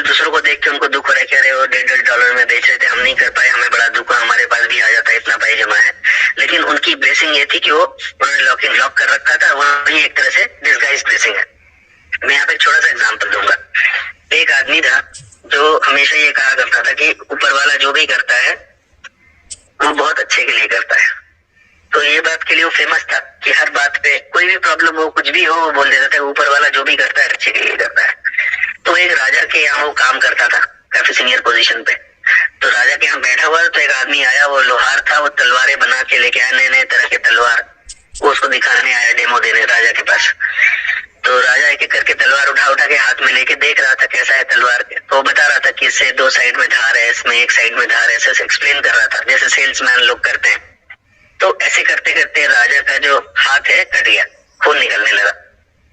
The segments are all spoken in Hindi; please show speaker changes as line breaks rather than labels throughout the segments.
दूसरों को देख के उनको दुख हो रहा है कि अरे वो $1.5 में बेच रहे थे, हम नहीं कर पाए, हमें बड़ा दुख हुआ, हमारे पास भी आ जाता, इतना भाई जमा है। लेकिन उनकी ब्लेसिंग ये थी कि वो उन्होंने लॉक कर रखा था, वही एक तरह से डिस्गाइज ब्लेसिंग है। मैं यहाँ पे एक छोटा सा एग्जाम्पल दूंगा। एक आदमी था जो हमेशा ये कहा करता था कि ऊपर वाला जो भी करता है वो बहुत अच्छे के लिए करता है। तो ये बात के लिए वो फेमस था कि हर बात पे कोई भी प्रॉब्लम हो, कुछ भी हो, वो बोल देता था ऊपर वाला जो भी करता है अच्छे के लिए करता है। तो एक राजा के यहाँ वो काम करता था, काफी सीनियर पोजीशन पे। तो राजा के यहाँ बैठा हुआ तो एक आदमी आया, वो लोहार था, वो तलवारें बना के लेके आया, नए नए तरह के तलवार, वो उसको दिखाने आया, डेमो देने राजा के पास। तो राजा एक एक करके तलवार उठा के हाथ में लेके देख रहा था कैसा है तलवार। तो बता रहा था कि इससे 2 साइड में धार है, इसमें 1 साइड में धार है, ऐसे एक्सप्लेन कर रहा था जैसे सेल्समैन लोग करते हैं। तो ऐसे करते करते राजा का जो हाथ है कट गया, खून निकलने लगा।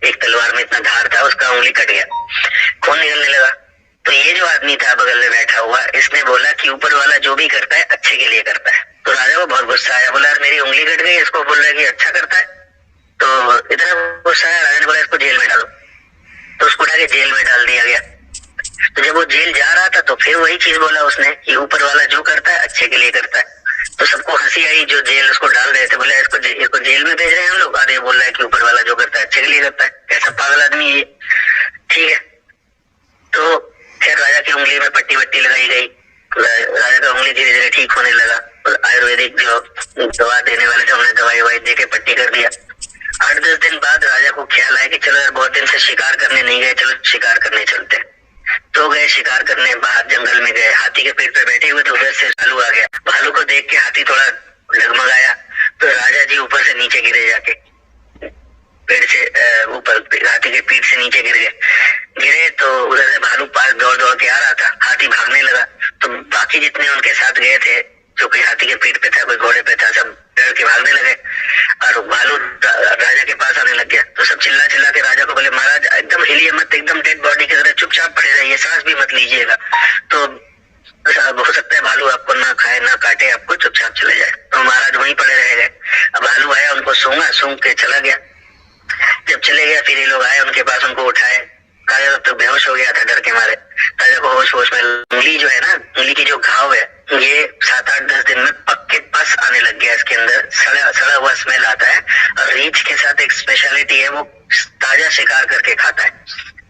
एक तलवार में इतना धार था, उसका उंगली कट गया, खून निकलने लगा। तो ये जो आदमी था बगल में बैठा हुआ, इसने बोला कि ऊपर वाला जो भी करता है अच्छे के लिए करता है। तो राजा को बहुत गुस्सा आया, बोला मेरी उंगली कट गई, इसको बोल रहा है कि अच्छा करता है। तो इतना गुस्सा आया, राजा ने बोला इसको जेल में डालो। तो उसको उठा के जेल में डाल दिया गया। तो जब वो जेल जा रहा था तो फिर वही चीज बोला उसने कि ऊपर वाला जो करता है अच्छे के लिए करता है। तो सबको हंसी आई, जो जेल उसको डाल रहे थे, बोला इसको जेल में भेज रहे हैं हम लोग, अरे बोल रहा है कि ऊपर वाला जो करता है अच्छे के लिए करता है, कैसा पागल आदमी है। ठीक है, तो फिर राजा की उंगली में पट्टी वट्टी लगाई गई, राजा का उंगली धीरे धीरे ठीक होने लगा। आयुर्वेदिक जो दवा देने वाले थे उन्होंने दवाई ववाई दे के पट्टी कर दिया। 8-10 दिन बाद राजा को ख्याल आया कि चलो यार बहुत दिन से शिकार करने नहीं गए, चलो शिकार करने चलते। तो गए शिकार करने, बाहर जंगल में गए, हाथी के पेट पे बैठे हुए तो उधर से भालू आ गया। भालू को देख के हाथी थोड़ा डगमगाया, तो राजा जी ऊपर से नीचे गिरे, जाके पेड़ से ऊपर हाथी के पीठ से नीचे गिरे। तो उधर से भालू पास दौड़ दौड़ के आ रहा था, हाथी भागने लगा। तो बाकी जितने उनके साथ गए थे, जो कोई हाथी के पीठ पे था, कोई घोड़े पे था, सब डर के भागने लगे और भालू राजा के पास आने लग गया। तो सब चिल्ला चिल्ला के राजा को बोले महाराज एकदम हिलिए मत, एकदम डेड बॉडी की तरह चुपचाप पड़े रहिए, सांस भी मत लीजिएगा। तो हो सकता है भालू आपको ना खाए ना काटे, आपको चुपचाप चले जाए। तो महाराज वहीं पड़े रह गए। अब भालू आया, उनको सूंघ के चला गया। जब चले गया फिर ये लोग आए उनके पास, उनको उठाए। राजा तब तक बेहोश हो गया था डर के मारे। राजा को होश में, उंगली जो है ना, उंगली की जो घाव है, ये 7-8-10 दिन में पक्के पस आने लग गया। इसके अंदर सड़ा हुआ स्मेल आता है। और रीछ के साथ एक स्पेशलिटी है, वो ताजा शिकार करके खाता है,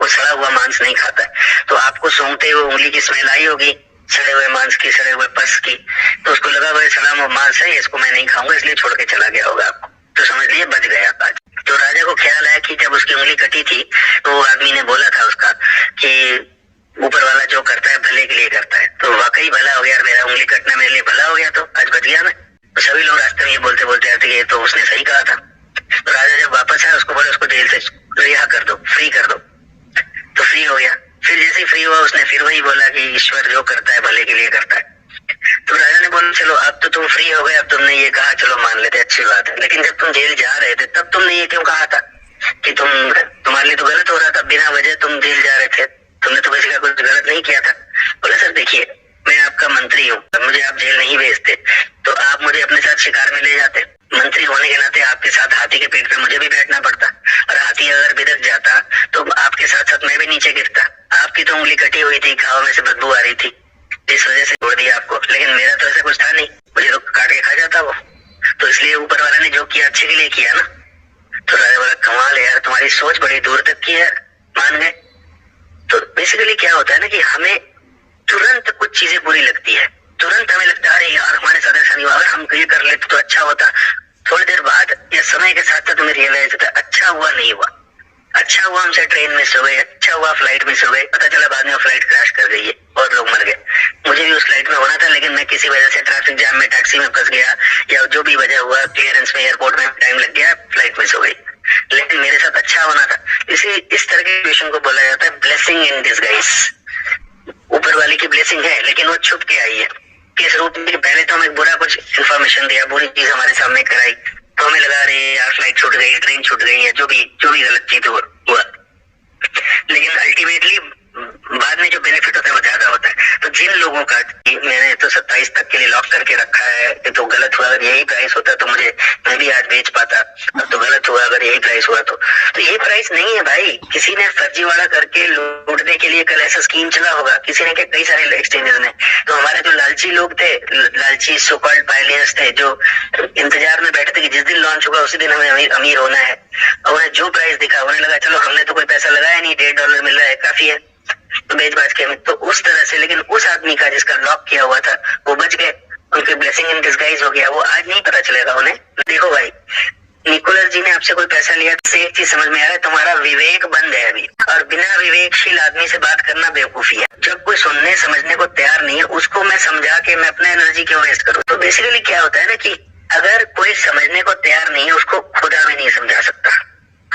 वो सड़ा हुआ मांस नहीं खाता है। तो आपको सूंघते हुए उंगली की स्मेल आई होगी, सड़े हुए मांस की, सड़े हुए पस की। तो उसको लगा भाई सड़ा हुआ मांस है, इसको मैं नहीं खाऊंगा, इसलिए छोड़ के चला गया होगा आपको। तो समझ लिए बच गया आज। तो राजा को ख्याल आया कि जब उसकी उंगली कटी थी तो वो आदमी ने बोला था उसका कि ऊपर वाला जो करता है भले के लिए करता है। तो वाकई भला हो गया, मेरा उंगली कटना मेरे लिए भला हो गया, तो आज बच गया मैं। तो सभी लोग रास्ते में ये बोलते बोलते आते कि ये तो उसने सही कहा था। तो राजा जब वापस आया उसको बोला उसको जेल से रिहा कर दो, फ्री कर दो। तो फ्री हो गया। फिर जैसे ही फ्री हुआ उसने फिर वही बोला कि ईश्वर जो करता है भले के लिए करता है। तो राजा ने बोला चलो अब तो तुम फ्री हो गए, अब तुमने ये कहा, चलो मान लेते, अच्छी बात है। लेकिन जब तुम जेल जा रहे थे तब तुमने ये क्यों कहा था कि तुम्हारे लिए तो गलत हो रहा था, बिना वजह तुम जेल जा रहे थे, तुमने तो किसी का कुछ गलत नहीं किया था। बोला सर देखिए मैं आपका मंत्री हूँ, मुझे आप जेल नहीं भेजते तो आप मुझे अपने साथ शिकार में ले जाते। मंत्री होने के नाते आपके साथ हाथी के पेट पे मुझे भी बैठना पड़ता, और हाथी अगर बिदक जाता तो आपके साथ साथ मैं भी नीचे गिरता। आपकी तो उंगली कटी हुई थी, घाव में से बदबू आ रही थी, इस वजह से छोड़ दिया आपको। लेकिन मेरा तो ऐसा कुछ था नहीं, मुझे तो काट के खा जाता वो। तो इसलिए ऊपर वाले ने जो किया अच्छे के लिए किया ना। तो राजा बोला कमाल है यार, तुम्हारी सोच बड़ी दूर तक की है, मान गए। तो बेसिकली क्या होता है ना कि हमें तुरंत कुछ चीजें बुरी लगती है, तुरंत हमें लगता है अरे यार हमारे साथ ऐसा नहीं हुआ, अगर हम ये कर लेते तो अच्छा होता। थोड़ी देर बाद या समय के साथ साथ तुम्हें रियलाइज होता है अच्छा हुआ नहीं हुआ, अच्छा हुआ हमसे ट्रेन मिस हो गई, अच्छा हुआ फ्लाइट मिस हो गई, पता चला बाद में फ्लाइट क्रैश कर गई है और लोग मर गए। मुझे भी उस फ्लाइट में होना था लेकिन मैं किसी वजह से ट्रैफिक जाम में टैक्सी में फंस गया, या जो भी वजह हुआ, क्लियरेंस में एयरपोर्ट में टाइम लग गया, फ्लाइट मिस हो गई। लेकिन मेरे साथ अच्छा होना था। इस तरह के सिचुएशन को बोला जाता है ब्लेसिंग इन डिसगाइज। ऊपर वाले की ब्लेसिंग है लेकिन वो छुप के आई है। किस रूप में? पहले तो हमें बुरा कुछ इन्फॉर्मेशन दिया, बुरी चीज हमारे सामने कराई, तो हमें लगा रहे यार फ्लाइट छूट गई, ट्रेन छूट गई है, जो भी गलत चीज हुआ। लेकिन अल्टीमेटली बाद में जो बेनिफिट होता है वो ज्यादा होता है। तो जिन लोगों का, मैंने तो 27 तक के लिए लॉक करके रखा है। ये तो गलत हुआ, अगर यही प्राइस होता तो मैं भी आज बेच पाता। अब तो गलत हुआ अगर यही प्राइस हुआ तो ये प्राइस नहीं है भाई। किसी ने फर्जीवाड़ा करके लूटने के लिए कल ऐसा स्कीम चला होगा, किसी ने क्या, कई सारे एक्सचेंजेस ने। तो हमारे जो लालची लोग थे, लालची सो कॉल्ड पायलियर्स थे, जो इंतजार में बैठे थे कि जिस दिन लॉन्च होगा उसी दिन हमें अमीर होना है, और उन्हें जो प्राइस दिखा उन्हें लगा चलो हमने तो कोई पैसा लगाया नहीं, $1.5 मिल रहा है काफी है, तो बेच बाज के। तो उस तरह से, लेकिन उस आदमी का जिसका लॉक किया हुआ था वो बच गए, उनके ब्लेसिंग इन डिस्गाइज हो गया। वो आज नहीं पता चलेगा उन्हें। देखो भाई, निकोलस जी ने आपसे कोई पैसा लिया तो एक चीज समझ में आ रहा है, तुम्हारा विवेक बंद है अभी, और बिना विवेकशील आदमी से बात करना बेवकूफी है। जब कोई सुनने समझने को तैयार नहीं है उसको मैं समझा के मैं अपना एनर्जी क्यों वेस्ट करूं। तो बेसिकली क्या होता है ना कि अगर कोई समझने को तैयार नहीं है उसको खुदा भी नहीं समझा सकता।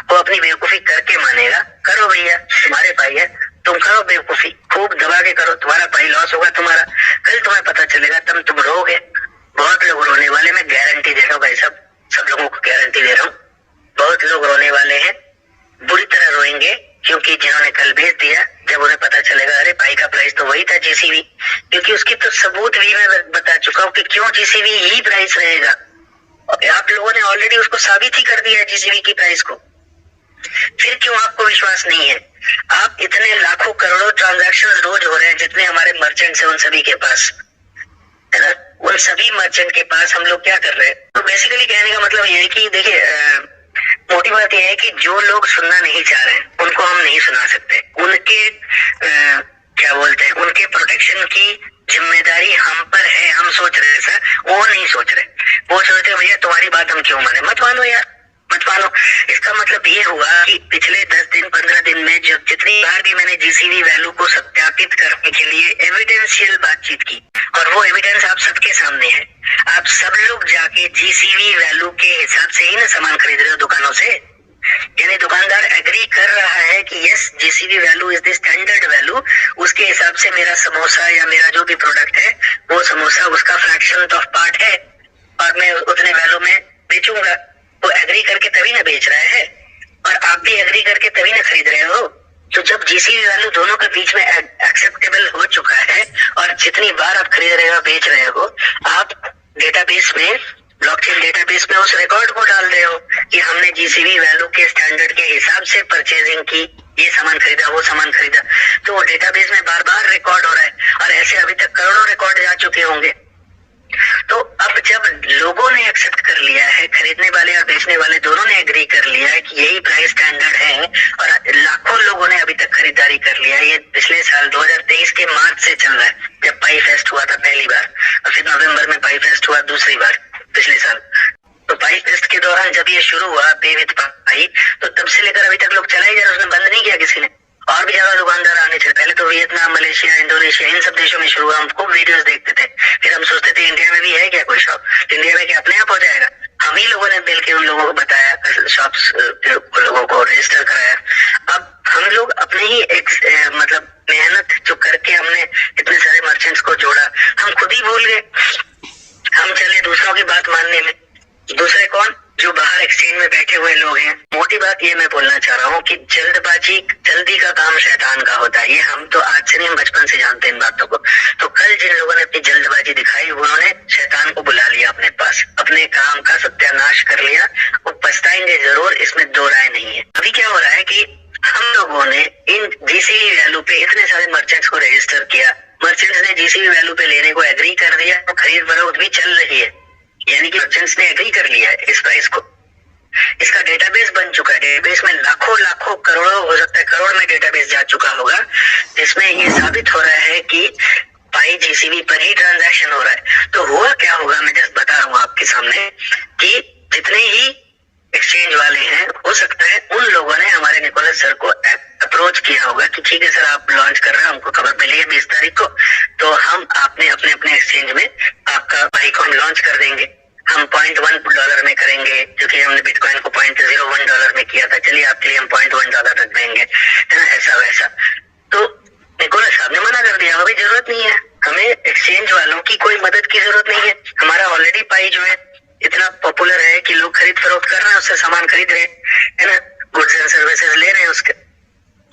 वो अपनी बेवकूफी करके मानेगा। करो भैया, तुम्हारे भाई है, तुम करो बेवकूफी, खूब दबा के करो, तुम्हारा भाई लॉस होगा तुम्हारा, कल तुम्हें पता चलेगा, तब तुम रोगे। बहुत लोग रोने वाले, मैं गारंटी दे रहा हूँ भाई, सब लोगों को गारंटी दे रहा हूँ, बहुत लोग रोने वाले हैं, बुरी तरह रोएंगे, क्योंकि जिन्होंने कल बेच दिया, जब उन्हें पता चलेगा अरे भाई का प्राइस तो वही था जीसीवी, क्योंकि उसकी तो सबूत भी मैं बता चुका हूँ कि क्यों जीसीवी ही प्राइस रहेगा। आप लोगों ने ऑलरेडी उसको साबित ही कर दिया है जीसीवी की प्राइस को, फिर क्यों आपको विश्वास नहीं है? आप इतने लाखों करोड़ों ट्रांजैक्शंस रोज हो रहे हैं, जितने हमारे मर्चेंट्स हैं उन सभी के पास, है ना, उन सभी मर्चेंट के पास हम लोग क्या कर रहे हैं? तो बेसिकली कहने का मतलब ये है कि देखिए, मोटी बात यह है कि जो लोग सुनना नहीं चाह रहे हैं उनको हम नहीं सुना सकते। उनके क्या बोलते हैं, उनके प्रोटेक्शन की जिम्मेदारी हम पर है। हम सोच रहे हैं सर, वो नहीं सोच रहे, वो सोचते भैया तुम्हारी बात हम क्यों माने, मत मानो यार, मत मानो। इसका मतलब ये हुआ कि पिछले 10 दिन 15 दिन में जब जितनी बार भी मैंने जीसीवी वैल्यू को सत्यापित करने के लिए एविडेंशियल बातचीत की, और वो एविडेंस आप सबके सामने है, आप सब लोग जाके जीसीवी वैल्यू के हिसाब से ही ना सामान खरीद रहे हो दुकानों से। यानी दुकानदार एग्री कर रहा है कि yes GCV value is the standard value, उसके हिसाब से मेरा समोसा या मेरा जो भी प्रोडक्ट है वो समोसा उसका फ्रैक्शन ऑफ पार्ट है और मैं उतने वैल्यू में बेचूंगा। वो एग्री करके तभी ना बेच रहा है, और आप भी एग्री करके तभी ना खरीद रहे हो। तो जब जीसीवी वैल्यू दोनों के बीच में एक्सेप्टेबल हो चुका है और जितनी बार आप खरीद रहे हो बेच रहे हो, आप डेटाबेस में, ब्लॉकचेन डेटाबेस में उस रिकॉर्ड को डाल रहे हो कि हमने जीसीवी वैल्यू के स्टैंडर्ड के हिसाब से परचेजिंग की, ये सामान खरीदा, वो सामान खरीदा, तो वो डेटाबेस में बार बार रिकॉर्ड हो रहा है, और ऐसे अभी तक करोड़ों रिकॉर्ड जा चुके होंगे। तो अब जब लोगों ने एक्सेप्ट कर लिया है, खरीदने वाले और बेचने वाले दोनों ने एग्री कर लिया है कि यही प्राइस स्टैंडर्ड है, और लाखों लोगों ने अभी तक खरीदारी कर लिया है। ये पिछले साल 2023 के मार्च से चल रहा है, जब पाई फेस्ट हुआ था पहली बार, और फिर नवंबर में पाई फेस्ट हुआ दूसरी बार पिछले साल। तो पाई फेस्ट के दौरान जब ये शुरू हुआ पे विद पाई, तो तब से लेकर अभी तक लोग चला ही जा रहे, उसने बंद नहीं किया किसी ने। और भी ज्यादा दुकानदार आने चले, पहले तो वियतनाम, मलेशिया, इंडोनेशिया, इन सब देशों में शुरू हुआ। हम खूब वीडियोस देखते थे, फिर हम सोचते थे इंडिया में भी है क्या कोई शॉप, इंडिया में क्या अपने आप हो जाएगा? हम ही लोगों ने मिल के उन लोगों को बताया, शॉप्स लोगों को रजिस्टर कराया। अब हम लोग अपने ही मतलब मेहनत जो करके हमने इतने सारे मर्चेंट्स को जोड़ा, हम खुद ही भूल गए, हम चले दूसरों की बात मानने में। दूसरे कौन? जो बाहर एक्सचेंज में बैठे हुए लोग हैं। मोटी बात ये मैं बोलना चाह रहा हूँ कि जल्दबाजी, जल्दी का काम शैतान का होता है। ये हम तो आज से नहीं, हम बचपन से जानते हैं इन बातों को। तो कल जिन लोगों ने अपनी जल्दबाजी दिखाई, उन्होंने शैतान को बुला लिया अपने पास, अपने काम का सत्यानाश कर लिया। वो पछताएंगे जरूर, इसमें दो राय नहीं है। अभी क्या हो रहा है कि हम लोगों ने इन जीसीवी वैल्यू पे इतने सारे मर्चेंट्स को रजिस्टर किया, मर्चेंट्स ने जीसीवी वैल्यू पे लेने को एग्री कर दिया, तो खरीद फरोख्त भी चल रही है, यानी कि मर्चेंट्स ने एग्री कर लिया है इस प्राइस को। इसका डेटाबेस बन चुका है, डेटाबेस में लाखों लाखों करोड़ों, हो सकता है करोड़ में डेटाबेस जा चुका होगा, जिसमें ये साबित हो रहा है कि पाई जीसीवी पर ही ट्रांजैक्शन हो रहा है। तो हुआ क्या होगा, मैं जस्ट बता रहा हूँ आपके सामने कि जितने ही एक्सचेंज वाले हैं, हो सकता है उन लोगों ने हमारे निकोलस सर को अप्रोच किया होगा कि ठीक है सर, आप लॉन्च कर रहे हैं, हमको खबर मिली है 20 तारीख को, तो हम आपने अपने अपने एक्सचेंज में आपका पाई को हम लॉन्च कर देंगे, हम $0.1 में करेंगे, क्योंकि हमने बिटकॉइन को $0.01 में किया था, चलिए आपके लिए हम $0.1 रख देंगे, है ना, ऐसा वैसा। तो निकोलस साहब ने मना कर दिया, अभी जरूरत नहीं है, हमें एक्सचेंज वालों की कोई मदद की जरूरत नहीं है, हमारा ऑलरेडी पाई जो है इतना पॉपुलर है कि लोग खरीद फरोख्त कर रहे हैं, उससे सामान खरीद रहे हैं, है ना, गुड्स एंड सर्विसेज ले रहे हैं उसके।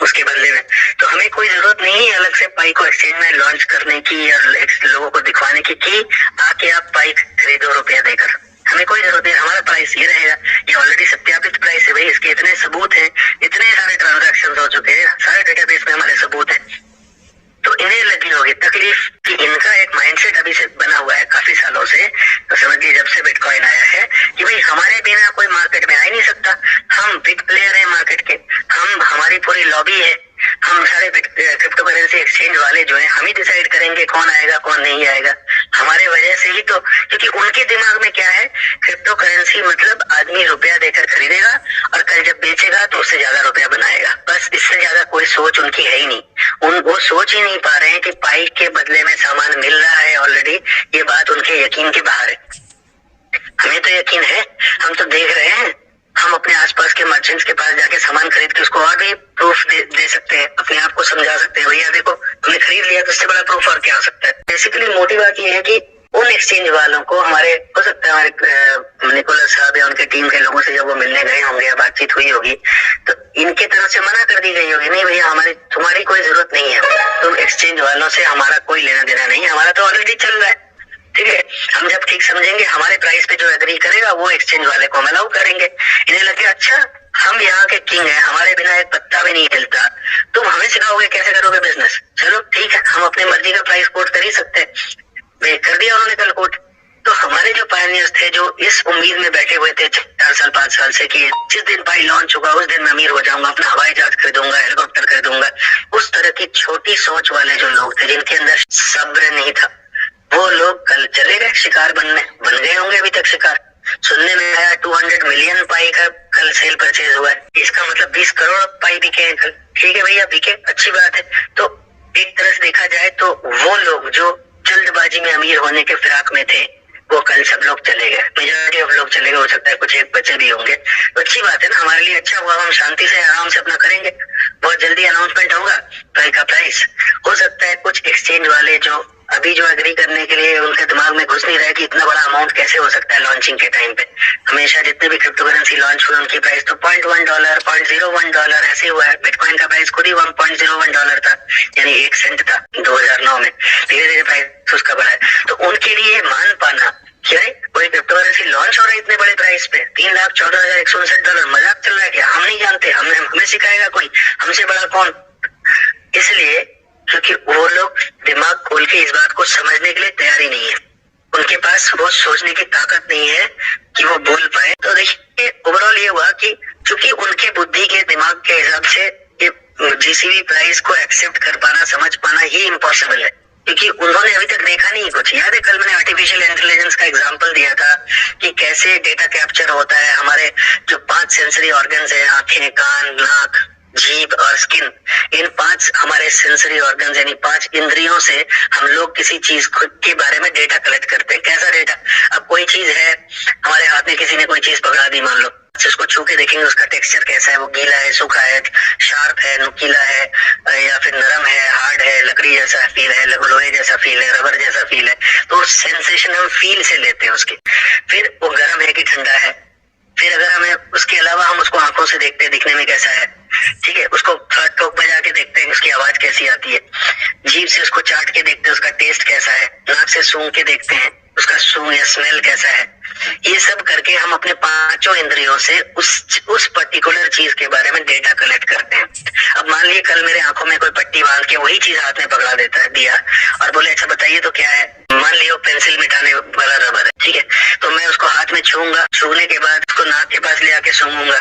उसके बदले में। तो हमें कोई जरूरत नहीं है अलग से पाई को एक्सचेंज में लॉन्च करने की या लोगों को दिखवाने की कि आके आप पाई खरीदो रुपया देकर। हमें कोई जरूरत नहीं, हमारा प्राइस ये रहेगा, ये ऑलरेडी सत्यापित प्राइस है भाई, इसके इतने सबूत हैं, इतने सारे ट्रांजैक्शन हो चुके हैं, सारे डेटाबेस में हमारे सबूत हैं। तो इन्हें लगी होगी तकलीफ कि इनका एक माइंडसेट अभी से बना हुआ है काफी सालों से, तो समझिए जब से बिटकॉइन आया है कि भाई हमारे बिना कोई मार्केट में आ ही नहीं सकता, हम बिग प्लेयर हैं मार्केट के, हमारी पूरी लॉबी है, हम सारे क्रिप्टो करेंसी एक्सचेंज वाले जो हैं हम ही डिसाइड करेंगे कौन आएगा कौन नहीं आएगा, हमारे वजह से ही तो। क्योंकि उनके दिमाग में क्या है, क्रिप्टो करेंसी मतलब आदमी रुपया देकर खरीदेगा और कल जब बेचेगा तो उससे ज्यादा रुपया बनाएगा, बस इससे ज्यादा कोई सोच उनकी है ही नहीं। वो सोच ही नहीं पा रहे हैं कि पाई के बदले में सामान मिल रहा है ऑलरेडी, ये बात उनके यकीन के बाहर है। हमें तो यकीन है, हम तो देख रहे हैं, हम अपने आसपास के मर्चेंट्स के पास जाके सामान खरीद के उसको और भी प्रूफ दे सकते हैं, अपने आप को समझा सकते हैं, भैया देखो हमने खरीद लिया, तो इससे बड़ा प्रूफ और क्या हो सकता है। बेसिकली मोटी बात ये है कि उन एक्सचेंज वालों को हमारे, हो सकता है हमारे निकोलस साहब या उनके टीम के लोगों से जब वो मिलने गए होंगे या बातचीत हुई होगी, तो इनके तरफ से मना कर दी गई होगी, नहीं भैया तुम्हारी कोई जरूरत नहीं है, तुम एक्सचेंज वालों से हमारा कोई लेना देना नहीं, हमारा तो ऑलरेडी चल रहा है, ठीक है। हम जब ठीक समझेंगे हमारे प्राइस पे जो एग्री करेगा वो एक्सचेंज वाले को हम अलाउ करेंगे। इन्हें लगे अच्छा हम यहाँ के किंग हैं, हमारे बिना एक पत्ता भी नहीं हिलता, तुम हमें सिखाओगे कैसे करोगे बिजनेस, चलो ठीक है हम अपनी मर्जी का प्राइस कोट कर ही सकते हैं। कर दिया उन्होंने कल कोट। तो हमारे जो पायनियर्स थे जो इस उम्मीद में बैठे हुए थे 4 साल 5 साल से कि जिस दिन पाई लॉन्च होगा उस दिन मैं अमीर हो जाऊंगा, अपना हवाई जहाज खरीदूंगा, हेलीकॉप्टर खरीदूंगा, उस तरह की छोटी सोच वाले जो लोग थे जिनके अंदर सब्र नहीं था, वो लोग कल चले गए शिकार बन गए होंगे अभी तक शिकार। सुनने में आया 200 मिलियन पाई का कल सेल परचेज हुआ है, इसका मतलब 20 करोड़ पाई बिके हैं कल। ठीक है भैया बिके, अच्छी बात है। तो एक तरह से देखा जाए तो वो लोग जो जल्दबाजी में अमीर होने के फिराक में थे वो कल सब लोग चले गए, मेजॉरिटी ऑफ लोग चले गए, हो सकता है कुछ एक बच्चे भी होंगे, तो अच्छी बात है ना, हमारे लिए अच्छा हुआ, हम शांति से आराम से अपना करेंगे, बहुत जल्दी अनाउंसमेंट होगा पाई का प्राइस। हो सकता है कुछ एक्सचेंज वाले जो अभी जो एग्री करने के लिए उनके दिमाग में घुस नहीं रहा है कि इतना बड़ा अमाउंट कैसे हो सकता है लॉन्चिंग के टाइम पे। हमेशा जितने भी क्रिप्टो करेंसी लॉन्च हुए उनकी प्राइस तो $0.1, $0.01 ऐसे हुआ है। बिटकॉइन का प्राइस खुद ही $1.01 था, यानी 1 सेंट था 2009 में, धीरे धीरे प्राइस उसका बढ़ा है। तो उनके लिए मान पाना क्या है, कोई क्रिप्टो करेंसी लॉन्च हो रहा है इतने बड़े प्राइस पे, $3,14,159, मजाक चल रहा है क्या, हम नहीं जानते, हमें सिखाएगा कोई, हमसे बड़ा कौन। इसलिए क्योंकि वो लोग दिमाग खोल के इस बात को समझने के लिए तैयार ही नहीं है, उनके पास वो सोचने की ताकत नहीं है कि वो बोल पाए। तो देखिए ओवरऑल ये हुआ कि चूंकि उनके बुद्धि के दिमाग के हिसाब से जीसीबी प्राइस को एक्सेप्ट कर पाना, समझ पाना ही इम्पॉसिबल है, क्योंकि उन्होंने अभी तक देखा नहीं कुछ। याद है कल मैंने आर्टिफिशियल इंटेलिजेंस का एग्जांपल दिया था कि कैसे डेटा कैप्चर होता है, हमारे जो 5 सेंसरी ऑर्गन्स हैं, आंखें, कान, नाक, जीभ और स्किन, इन 5 हमारे सेंसरी ऑर्गन्स यानी 5 इंद्रियों से हम लोग किसी चीज खुद के बारे में डेटा कलेक्ट करते हैं। कैसा डेटा, अब कोई चीज है हमारे हाथ में, किसी ने कोई चीज पकड़ा दी मान लो, उसको छू के देखेंगे उसका टेक्सचर कैसा है, वो गीला है, सूखा है, शार्प है, नुकीला है, या फिर नरम है, हार्ड है, लकड़ी जैसा फील है, लोहे जैसा फील है, रबर जैसा फील है। तो सेंसेशन हम फील से लेते हैं उसकी। फिर वो गर्म है कि ठंडा है, फिर अगर हमें उसके अलावा हम उसको आंखों से देखते हैं दिखने में कैसा है, ठीक है, उसको ठोक बजा के देखते हैं उसकी आवाज कैसी आती है, जीभ से उसको चाट के देखते हैं उसका टेस्ट कैसा है, नाक से सूंघ के देखते हैं उसका सूंघ या स्मेल कैसा है। ये सब करके हम अपने 5 इंद्रियों से उस पर्टिकुलर चीज के बारे में डेटा कलेक्ट करते हैं। अब मान लीजिए कल मेरे आंखों में कोई पट्टी बांध के वही चीज हाथ में पकड़ा देता है दिया और बोले अच्छा बताइए तो क्या है, मान लियो पेंसिल मिटाने वाला रबर है, ठीक है, तो मैं उसको हाथ में छूंगा, छूने के बाद उसको नाक के पास ले आके सूंघूंगा।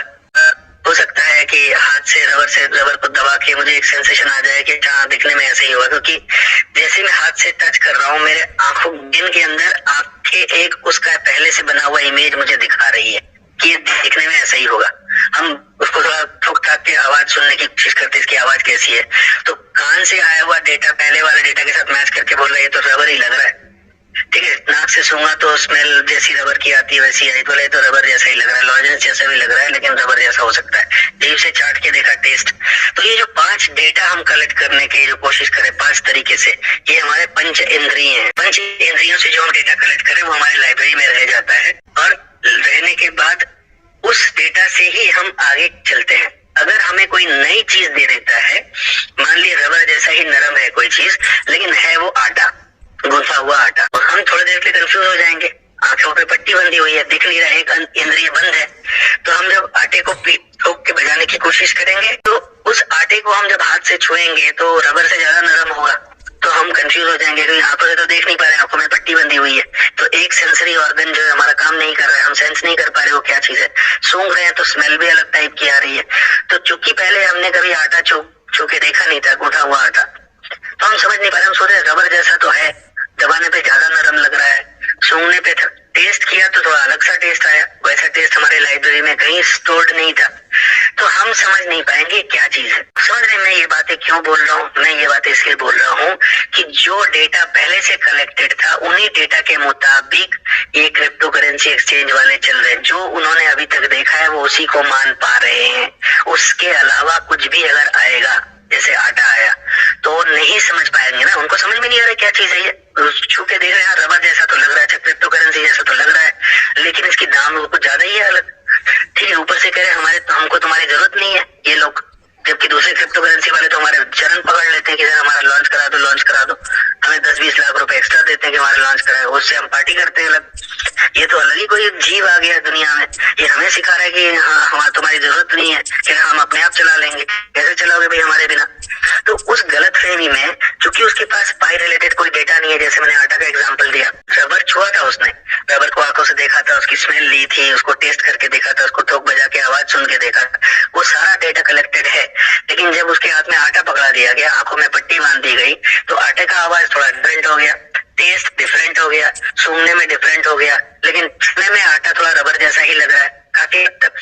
हो सकता है कि हाथ से रबर को दबा के मुझे एक सेंसेशन आ जाए कि हाँ दिखने में ऐसे ही होगा, क्योंकि जैसे मैं हाथ से टच कर रहा हूँ मेरे आंखों के अंदर आंखें एक उसका पहले से बना हुआ इमेज मुझे दिखा रही है कि ये दिखने में ऐसा ही होगा। हम उसको थोड़ा ठोक ठाक के आवाज सुनने की कोशिश करते हैं इसकी आवाज कैसी है, तो कान से आया हुआ डेटा पहले वाले डेटा के साथ मैच करके बोल रहा है ये तो रबर ही लग रहा है, ठीक है। नाक से सूंघा तो स्मेल जैसी रबर की आती है वैसी आई, बोले तो रबर जैसा ही लग रहा है, लॉजेंस जैसा भी लग रहा है लेकिन रबर जैसा हो सकता है। जीभ से चाट के देखा टेस्ट। तो ये जो 5 डेटा हम कलेक्ट करने की जो कोशिश करें 5 तरीके से, ये हमारे पंच इंद्रिय हैं। पंच इंद्रियों से जो हम डेटा कलेक्ट करें वो हमारी लाइब्रेरी में रह जाता है और रहने के बाद उस डेटा से ही हम आगे चलते हैं। अगर हमें कोई नई चीज दे देता है, मान ली रबर जैसा ही नरम है कोई चीज, लेकिन है वो आटा, गूंथा हुआ आटा, और हम थोड़ी देर के लिए कंफ्यूज हो जाएंगे। आंखों पे पट्टी बंधी हुई है, दिख नहीं रहा है, एक इंद्रिय बंद है, तो हम जब आटे को ठोक के बजाने की कोशिश करेंगे तो उस आटे को हम जब हाथ से छुएंगे तो रबर से ज्यादा नरम होगा, तो हम कंफ्यूज हो जाएंगे क्योंकि आंखों से तो देख नहीं पा रहे, आंखों में पट्टी बंधी हुई है। तो एक सेंसरी ऑर्गन जो है हमारा काम नहीं कर रहा है, हम सेंस नहीं कर पा रहे वो क्या चीज है। सूंघ रहे हैं तो स्मेल भी अलग टाइप की आ रही है। तो चूंकि पहले हमने कभी आटा छू के देखा नहीं था, गूंथा हुआ आटा, तो हम समझ नहीं पा रहे, हम सोच रहे रबर जैसा तो है, दबाने पे ज्यादा नरम लग रहा है, सूंघने पे टेस्ट किया तो थोड़ा अलग सा टेस्ट आया, वैसा टेस्ट हमारे लाइब्रेरी में कहीं स्टोर्ड नहीं था। तो हम समझ नहीं पाएंगे क्या चीज है। समझ रहे मैं ये बातें क्यों बोल रहा हूँ? मैं ये बातें इसलिए बोल रहा हूँ कि जो डेटा पहले से कलेक्टेड था उन्हीं डेटा के मुताबिक ये क्रिप्टो करेंसी एक्सचेंज वाले चल रहे हैं। जो उन्होंने अभी तक देखा है वो उसी को मान पा रहे हैं। उसके अलावा कुछ भी अगर आएगा, जैसे आटा आया, तो वो नहीं समझ पाएंगे ना, उनको समझ में नहीं आ रहा क्या चीज है ये। छू के देख रहे हैं रबर जैसा तो लग रहा है, क्रिप्टो करेंसी जैसा तो लग रहा है, लेकिन इसकी दाम कुछ ज्यादा ही है अलग। ठीक है, ऊपर से कह रहे हैं हमको तुम्हारी जरूरत नहीं है ये लोग, जबकि दूसरे क्रिप्टो करेंसी वाले तो हमारे चरण पकड़ लेते हैं कि सर हमारा लॉन्च करा दो, हमें 10-20 लाख रुपए एक्स्ट्रा देते हैं कि हमारा लॉन्च कराए, उससे हम पार्टी करते हैं अलग। ये तो अलग ही कोई जीव आ गया दुनिया में, ये हमें सिखा रहा है कि हाँ हमारा तुम्हारी जरूरत नहीं है, कि हम अपने आप चला लेंगे। कैसे चलाओगे भाई हमारे बिना? तो उस गलतफहमी में, चूंकि उसके पास पाई रिलेटेड कोई डेटा नहीं है, जैसे मैंने आटा का एग्जांपल दिया, रबर छुआ था उसने, रबर को आंखों से देखा था, उसकी स्मेल ली थी, उसको टेस्ट करके देखा था, उसको ठोक बजा के आवाज सुन के देखा, वो सारा डेटा कलेक्टेड है। लेकिन जब उसके हाथ में आटा पकड़ा दिया गया, आंखों में पट्टी बांध दी गई, तो आटे का आवाज थोड़ा डिफरेंट हो गया, टेस्ट डिफरेंट हो गया, सूंघने में डिफरेंट हो गया, लेकिन सुनने में आटा थोड़ा रबर जैसा ही लग रहा है काफी हद तक।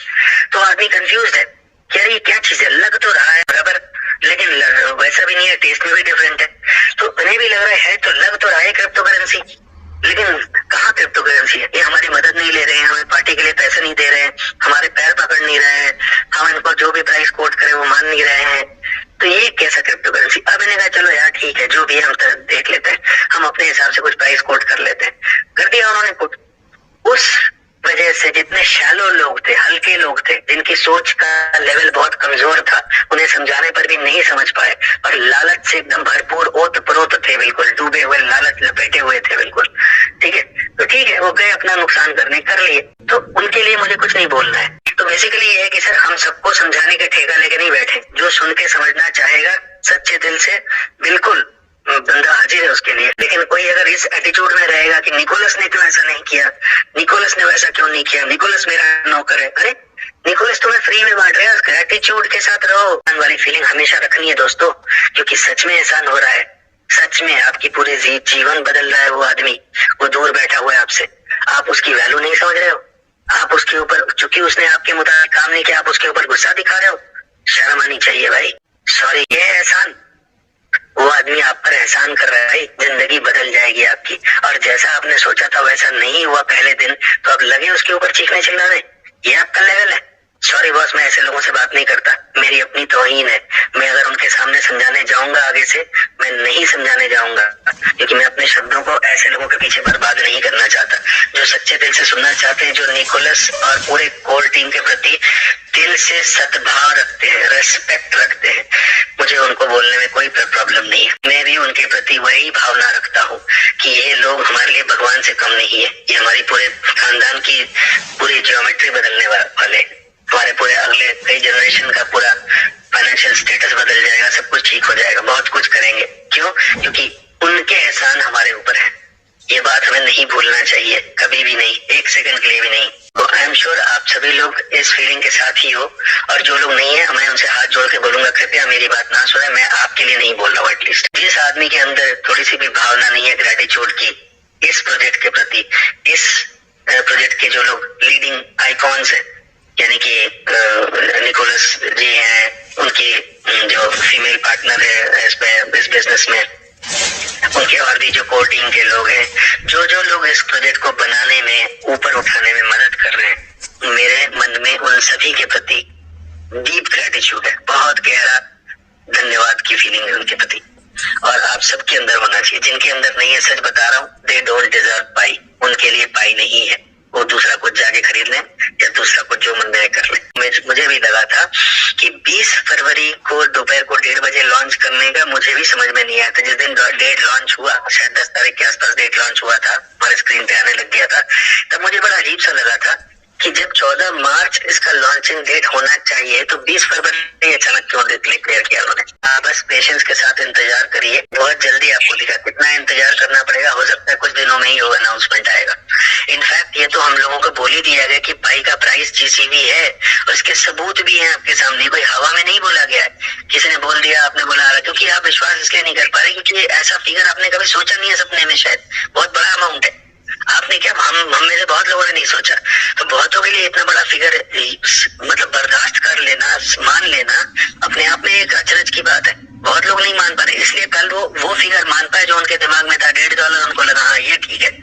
तो आदमी कंफ्यूज है कि यार ये क्या चीज है, लग तो रहा है रबर लेकिन वैसा भी नहीं है, टेस्ट में भी डिफरेंट है। तो उन्हें भी लग रहा है तो लग तो रहा है क्रिप्टो करेंसी, लेकिन कहाँ क्रिप्टो करेंसी है? ये हमारी मदद नहीं ले रहे हैं, हमें पार्टी के लिए पैसे नहीं दे रहे हैं, हमारे पैर पकड़ नहीं रहे हैं, हम इनको जो भी प्राइस कोट करें वो मान नहीं रहे हैं। तो ये कैसा क्रिप्टो करेंसी? अब मैंने कहा चलो यार ठीक है, जो भी है हम देख लेते हैं, हम अपने हिसाब से कुछ प्राइस कोट कर लेते हैं। कर दिया उन्होंने कोट। उस वजह से जितने शैलो लोग थे, हल्के लोग थे, जिनकी सोच का लेवल बहुत कमजोर था, उन्हें समझाने पर भी नहीं समझ पाए, और लालच से एकदम भरपूर ओत-प्रोत थे, बिल्कुल डूबे हुए, लालच लपेटे हुए थे बिल्कुल। ठीक है, तो ठीक है, वो गए अपना नुकसान करने, कर लिए, तो उनके लिए मुझे कुछ नहीं बोलना है। तो बेसिकली ये है कि सर हम सबको समझाने का ठेका लेके नहीं बैठे, जो सुन के समझना चाहेगा सच्चे दिल से, बिल्कुल बंदा हाजिर है उसके लिए। लेकिन कोई अगर इस एटीट्यूड में रहेगा कि निकोलस ने क्यों ऐसा नहीं किया, निकोलस ने वैसा क्यों नहीं किया, निकोलस मेरा नौकर है, अरे निकोलस तुम्हें फ्री में बांट रहा है, एटीट्यूड के साथ रहो। वाली फीलिंग हमेशा रखनी है दोस्तों, क्योंकि सच में एहसान हो रहा है, सच में आपकी पूरी जीवन बदल रहा है। वो आदमी, वो दूर बैठा हुआ है आपसे, आप उसकी वैल्यू नहीं समझ रहे हो, आप उसके ऊपर, चूंकि उसने आपके मुताबिक काम नहीं किया, आप उसके ऊपर गुस्सा दिखा रहे हो। शर्म आनी चाहिए भाई। सॉरी, ये है एहसान, वो आदमी आप पर एहसान कर रहा है भाई, जिंदगी बदल जाएगी आपकी। और जैसा आपने सोचा था वैसा नहीं हुआ पहले दिन, तो अब लगे उसके ऊपर चीखने चिल्लाने, ये आपका लेवल है। सॉरी बॉस, मैं ऐसे लोगों से बात नहीं करता, मेरी अपनी तौहीन है। मैं अगर उनके सामने समझाने जाऊंगा आगे से, मैं नहीं समझाने जाऊंगा, क्योंकि मैं अपने शब्दों को ऐसे लोगों के पीछे बर्बाद नहीं करना चाहता, जो सच्चे दिल से सुनना चाहते हैं, जो निकोलस और पूरे कोर टीम के प्रति दिल से सद्भाव रखते हैं, रेस्पेक्ट रखते हैं। मुझे उनको बोलने में कोई प्रॉब्लम नहीं है। मैं भी उनके प्रति वही भावना रखता हूँ कि ये लोग हमारे लिए भगवान से कम नहीं है, ये हमारी पूरे खानदान की पूरी ज्योमेट्री बदलने वाले, हमारे पूरे अगले कई जनरेशन का पूरा फाइनेंशियल स्टेटस बदल जाएगा, सब कुछ ठीक हो जाएगा, बहुत कुछ करेंगे। क्यों? क्योंकि उनके एहसान हमारे ऊपर है। ये बात हमें नहीं भूलना चाहिए, कभी भी नहीं, एक सेकंड के लिए भी नहीं। तो आई एम श्योर आप सभी लोग इस फीलिंग के साथ ही हो, और जो लोग नहीं है मैं उनसे हाथ जोड़ के बोलूंगा कृपया मेरी बात ना सुने। मैं आपके लिए नहीं बोल रहा हूँ, एटलीस्ट जिस आदमी के अंदर थोड़ी सी भी भावना नहीं है ग्रेटिट्यूड की इस प्रोजेक्ट के प्रति, इस प्रोजेक्ट के जो लोग लीडिंग आइकॉन्स है, यानी कि निकोलस जी हैं, उनकी जो फीमेल पार्टनर है इस बिजनेस में, उनके और भी जो कोर टीम के लोग हैं, जो लोग इस प्रोजेक्ट को बनाने में, ऊपर उठाने में मदद कर रहे हैं, मेरे मन में उन सभी के प्रति डीप ग्रेटिट्यूड है, बहुत गहरा धन्यवाद की फीलिंग है उनके प्रति। और आप सबके अंदर होना चाहिए, जिनके अंदर नहीं है, सच बता रहा हूँ, दे डोंट डिजर्व पाई, उनके लिए पाई नहीं है। वो दूसरा कुछ जाके खरीद लें या दूसरा कुछ जो मन में कर लें। मुझे भी लगा था कि 20 फरवरी को दोपहर को 1:30 बजे लॉन्च करने का मुझे भी समझ में नहीं आया था। जिस दिन डेट लॉन्च हुआ, शायद 10 तारीख के आसपास डेट लॉन्च हुआ था, हमारे स्क्रीन पे आने लग गया था, तब मुझे बड़ा अजीब सा लगा था कि जब 14 मार्च इसका लॉन्चिंग डेट होना चाहिए तो 20 फरवरी अचानक क्यों डिक्लेयर किया उन्होंने। आप बस पेशेंस के साथ इंतजार करिए, बहुत जल्दी आपको दिखा। कितना इंतजार करना पड़ेगा, हो सकता है कुछ दिनों में ही वो अनाउंसमेंट आएगा। इनफैक्ट ये तो हम लोगों को बोल ही दिया गया कि पाई का प्राइस जीसीबी है और इसके सबूत भी हैं आपके सामने, कोई हवा में नहीं बोला गया है, किसी ने बोल दिया आपने बोला। क्योंकि आप विश्वास इसलिए नहीं कर पा रहे क्योंकि ऐसा फिगर आपने कभी सोचा नहीं है सपने में, शायद बहुत बड़ा अमाउंट है। आपने क्या, हम में से बहुत लोगों ने नहीं सोचा, तो बहुतों के लिए इतना बड़ा फिगर मतलब बर्दाश्त कर लेना, मान लेना अपने आप में एक अचरज की बात है। बहुत लोग नहीं मान पा रहे, इसलिए कल वो फिगर मान पाए जो उनके दिमाग में था, $1.5। उनको लगा हाँ ये ठीक है।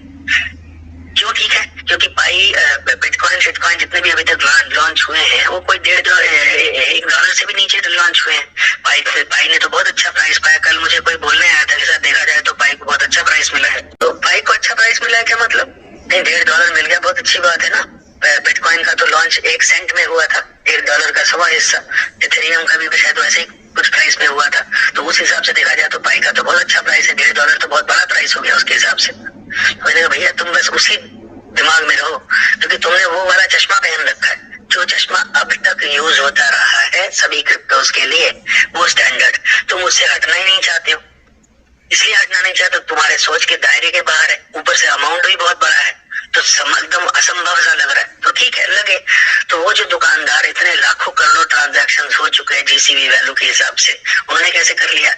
क्यों ठीक है? क्योंकि पाई, बिटकॉइन, शिटकॉइन जितने भी अभी तक लॉन्च हुए हैं वो कोई $1.5 से भी नीचे लॉन्च हुए हैं। पाई ने तो बहुत अच्छा प्राइस पाया। कल मुझे कोई बोलने आया था कि सर देखा जाए तो पाई को बहुत अच्छा प्राइस मिला है। तो पाई को अच्छा प्राइस मिला है क्या मतलब? नहीं, $1.5 मिल गया, बहुत अच्छी बात है ना। बिटकॉइन का तो लॉन्च 1 सेंट में हुआ था, $1 का 1.25 हिस्सा। इथेरियम का भी शायद वैसे ही कुछ प्राइस में हुआ था। तो उस हिसाब से देखा जाए तो पाई का तो बहुत अच्छा प्राइस है। $1.5 तो बहुत बड़ा प्राइस हो गया उसके हिसाब से। मैंने कहा भैया तुम बस उसी दिमाग में रहो, क्योंकि तुमने वो वाला चश्मा पहन रखा है जो चश्मा अब तक यूज होता रहा है सभी क्रिप्टोज के लिए, वो स्टैंडर्ड। तुम उससे हटना ही नहीं चाहते हो, इसलिए हटना नहीं चाहते, तुम्हारे सोच के दायरे के बाहर है, ऊपर से अमाउंट भी बहुत बड़ा है, तो एकदम असंभव सा लग रहा है। तो ठीक है, लगे तो वो जो दुकानदार इतने लाखों करोड़ों ट्रांजैक्शन हो चुके हैं जीसीबी वैल्यू के हिसाब से, उन्होंने कैसे कर लिया?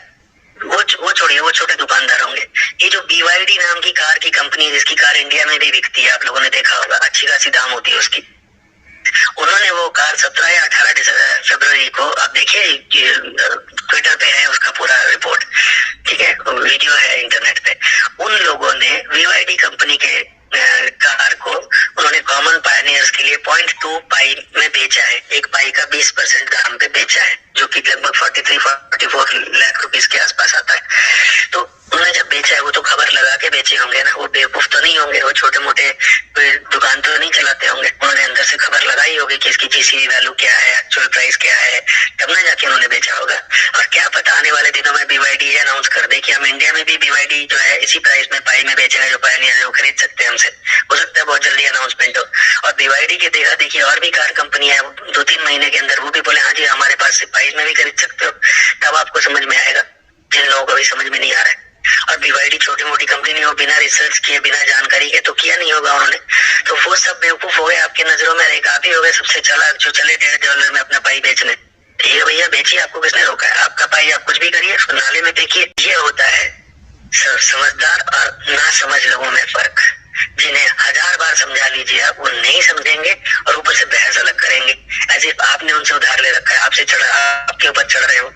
वो छोड़िए, वो छोटे दुकानदार होंगे। ये जो BYD नाम की कार की कंपनी है जिसकी कार इंडिया में भी बिकती है, आप लोगों ने देखा होगा, अच्छी खासी दाम होती है उसकी, उन्होंने वो कार 17 या 18 फरवरी को, आप देखिए ट्विटर पे है उसका पूरा रिपोर्ट, ठीक है, वीडियो है इंटरनेट पे। उन लोगों ने BYD कंपनी के कार को उन्होंने कॉमन पायनियर्स के लिए 0.2 पाई में बेचा है। एक पाई का 20% दाम पे बेचा है, जो कि लगभग 43-44 लाख रुपीस के आसपास आता है। तो उन्होंने जब बेचा है वो तो खबर लगा के बेचे होंगे ना, वो बेवकूफ तो नहीं होंगे, वो छोटे मोटे दुकान तो नहीं चलाते होंगे। उन्होंने अंदर से खबर लगाई होगी कि इसकी जीसीबी वैल्यू क्या है, एक्चुअल प्राइस क्या है, तब ना जाके उन्होंने बेचा होगा। और क्या पता आने वाले दिनों में BYD ये अनाउंस कर दे कि हम इंडिया में भी BYD जो है इसी प्राइस में पाई में बेचेगा, जो पायनियर है वो खरीद सकते हैं हमसे। हो सकता है बहुत जल्दी अनाउंसमेंट हो। और BYD के देखा देखिए और भी कार कंपनियां है, 2-3 महीने के अंदर वो भी बोले हाँ जी हमारे पास से प्राइस में भी खरीद सकते हो। तब आपको समझ में आएगा, जिन लोगों को भी समझ में नहीं आ रहा है। और BYD छोटी मोटी कंपनी नहीं हो, बिना रिसर्च किए, बिना जानकारी के तो किया नहीं होगा उन्होंने। तो वो सब बेवकूफ हो गए आपकी नजरों में, एक आप ही हो गए सबसे चालाक जो चले $1.5 में अपना पाई बेचने। ठीक है भैया, बेचिए, आपको किसने रोका है? आपका पाई आप कुछ भी करिए, उसको नाले में फेंकिए। ये होता है समझदार और ना समझ लोगों में फर्क। जिन्हें 1000 बार समझा लीजिए आप, वो नहीं समझेंगे और ऊपर से बहस अलग करेंगे, एज इफ आपने उनसे उधार ले रखा है, आपके ऊपर चढ़ रहे हो।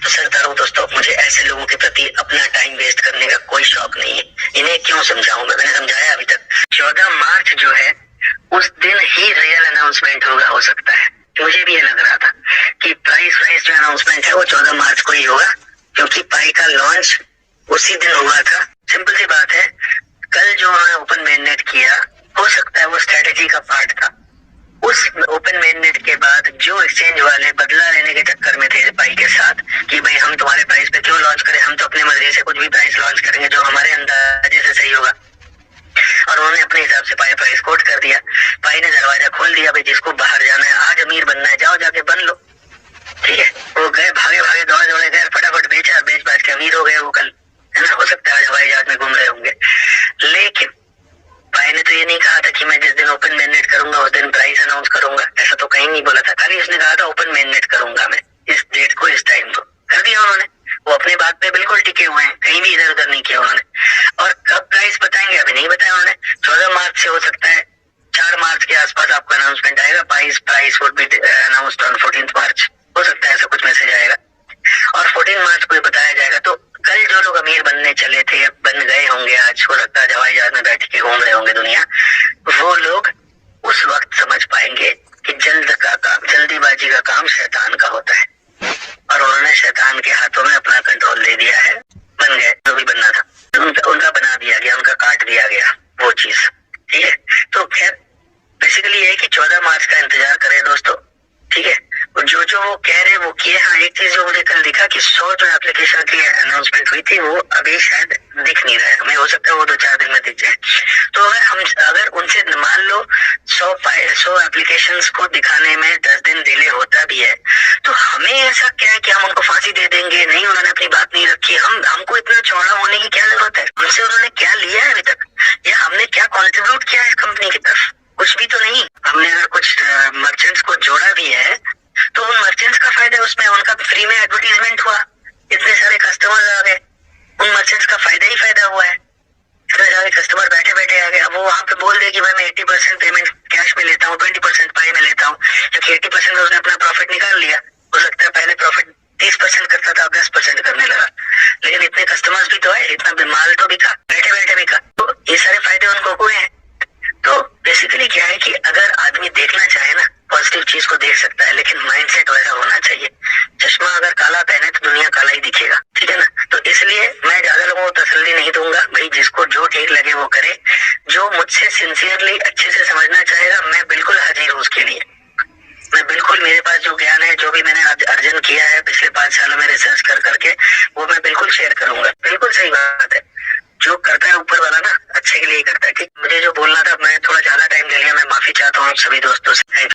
तो सरदारों दोस्तों, मुझे ऐसे लोगों के प्रति अपना टाइम वेस्ट करने का कोई शौक नहीं है। इन्हें क्यों समझाऊं मैंने समझाया अभी तक। 14 मार्च जो है उस दिन ही रियल अनाउंसमेंट होगा, हो सकता है। मुझे भी ये लग रहा था कि प्राइस जो अनाउंसमेंट है वो 14 मार्च को ही होगा, क्योंकि पाई का लॉन्च उसी दिन हुआ था। सिंपल सी बात है, कल जो उन्होंने ओपन मेननेट किया, हो सकता है वो स्ट्रेटेजी का पार्ट था। उस ओपन मेननेट के बाद जो एक्सचेंज वाले बदला लेने के चक्कर में थे पाई के साथ कि भाई हम तुम्हारे प्राइस पे क्यों लॉन्च करें, हम तो अपनी मर्जी से कुछ भी प्राइस लॉन्च करेंगे जो हमारे अंदाजे से सही होगा। और उन्होंने अपने हिसाब से पाई प्राइस कोट कर दिया। पाई ने दरवाजा खोल दिया, भाई जिसको बाहर जाना है, आज अमीर बनना है, जाओ जाके बन लो। ठीक है, वो गए, भागे दौड़े गए, फटाफट बेचा, बेच बाच के अमीर हो गए वो कल, है ना। हो सकता है आज हवाई जहाज में घूम रहे होंगे। लेकिन पाई ने तो ये नहीं कहा था कि मैं जिस दिन ओपन मेननेट करूंगा उस दिन प्राइस अनाउंस करूंगा, ऐसा तो कहीं नहीं बोला था। खाली उसने कहा था ओपन मेननेट करूंगा मैं इस डेट को, इस टाइम को। कर दिया उन्होंने, वो अपनी बात पे बिल्कुल टिके हुए हैं, कहीं भी इधर उधर नहीं किया उन्होंने। और कब प्राइस बताएंगे अभी नहीं बताया उन्होंने। 14 मार्च से हो सकता है 4 मार्च के आसपास आपको अनाउंसमेंट आएगा, price would be announced on 14 मार्च, हो सकता है ऐसा कुछ मैसेज आएगा। और 14 मार्च को बताया जाएगा। तो कल जो लोग अमीर बनने चले थे, बन गए होंगे, आज हो सकता है हवाई जहाज में बैठ के घूम रहे होंगे दुनिया, वो लोग उस वक्त समझ पाएंगे कि जल्दीबाजी का काम शैतान का होता है। और उन्होंने शैतान के हाथों में अपना कंट्रोल दे दिया है, बन गए जो भी बनना था उनका बना दिया गया, उनका काट दिया गया वो चीज। ठीक है, तो खैर एजुकेशन की अनाउंसमेंट हुई थी वो अभी शायद दिख नहीं रहा है, हमें हो सकता है वो 2-4 दिन में दिख जाए। तो अगर उनसे मान लो 100 एप्लीकेशंस को दिखाने में 10 दिन डिले होता भी है, तो हमें ऐसा क्या है कि हम उनको फांसी दे देंगे? नहीं, उन्होंने अपनी बात नहीं रखी, हमको इतना चौड़ा होने की क्या जरूरत है? हमसे उन्होंने क्या लिया है अभी तक, या हमने क्या कॉन्ट्रीब्यूट किया है इस कंपनी की तरफ? कुछ भी तो नहीं। हमने अगर कुछ मर्चेंट्स को जोड़ा भी है तो उन मर्चेंट्स का फायदा, उसमें उनका फ्री में एडवर्टीजमेंट हुआ, इतने सारे कस्टमर्स आ गए, उन मर्चेंट्स का फायदा ही फायदा हुआ है। इतने सारे कस्टमर बैठे बैठे आ गए। अब वो वहां पे बोल दे कि भाई मैं 80% पेमेंट कैश में लेता हूँ, 20% पाई में लेता हूँ, क्योंकि 80% में उसने अपना प्रॉफिट निकाल लिया। हो सकता है पहले प्रॉफिट 30% करता था, 10% करने लगा, लेकिन इतने कस्टमर्स भी तो है, इतना माल तो बिका, बैठे बैठे बिका, तो ये सारे फायदे उनको हुए हैं। तो बेसिकली क्या है कि अगर आदमी देखना चाहे ना, पॉजिटिव चीज को देख सकता है, लेकिन माइंडसेट वैसा होना चाहिए। चश्मा अगर काला पहने तो दुनिया काला ही दिखेगा, ठीक है ना। तो इसलिए मैं ज्यादा लोगों को तसल्ली नहीं दूंगा, भाई जिसको जो ठीक लगे वो करे। जो मुझसे सिंसियरली अच्छे से समझना चाहेगा, मैं बिल्कुल हाजिर हूँ उसके लिए। मैं बिल्कुल, मेरे पास जो ज्ञान है, जो भी मैंने अर्जन किया है पिछले 5 सालों में रिसर्च कर करके, वो मैं बिल्कुल शेयर करूंगा। बिल्कुल सही बात है, जो करता है ऊपर वाला ना अच्छे के लिए ही करता है। ठीक, मुझे जो बोलना था, मैं थोड़ा ज्यादा टाइम ले लिया, मैं माफी चाहता हूँ आप सभी दोस्तों से।